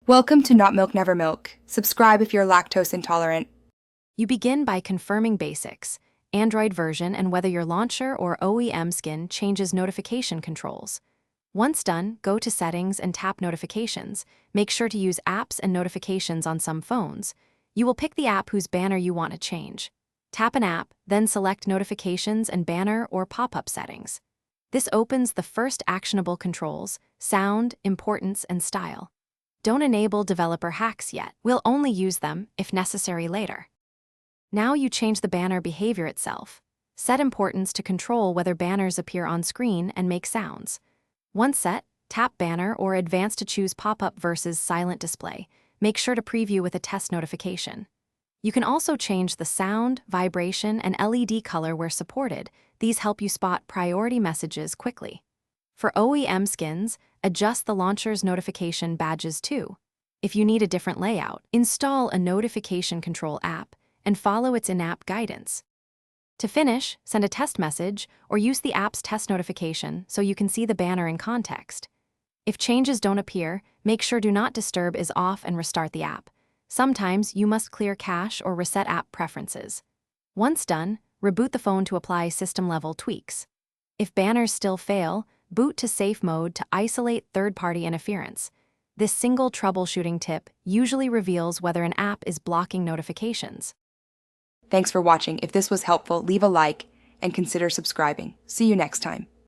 Welcome to Not Milk Never Milk. Subscribe if you're lactose intolerant. You begin by confirming basics, Android version, and whether your launcher or OEM skin changes notification controls. Once done, go to Settings and tap Notifications. Make sure to use Apps and Notifications on some phones. You will pick the app whose banner you want to change. Tap an app, then select Notifications and Banner or Pop-up settings. This opens the first actionable controls: sound, importance, and style. Don't enable developer hacks yet. We'll only use them, if necessary, later. Now you change the banner behavior itself. Set importance to control whether banners appear on screen and make sounds. Once set, tap Banner or Advanced to choose Pop-up versus Silent Display. Make sure to preview with a test notification. You can also change the sound, vibration, and LED color where supported. These help you spot priority messages quickly. For OEM skins, adjust the launcher's notification badges too. If you need a different layout, install a notification control app and follow its in-app guidance. To finish, send a test message or use the app's test notification so you can see the banner in context. If changes don't appear, make sure Do Not Disturb is off and restart the app. Sometimes you must clear cache or reset app preferences. Once done, reboot the phone to apply system-level tweaks. If banners still fail, boot to safe mode to isolate third-party interference. This single troubleshooting tip usually reveals whether an app is blocking notifications. Thanks for watching. If this was helpful, leave a like and consider subscribing. See you next time.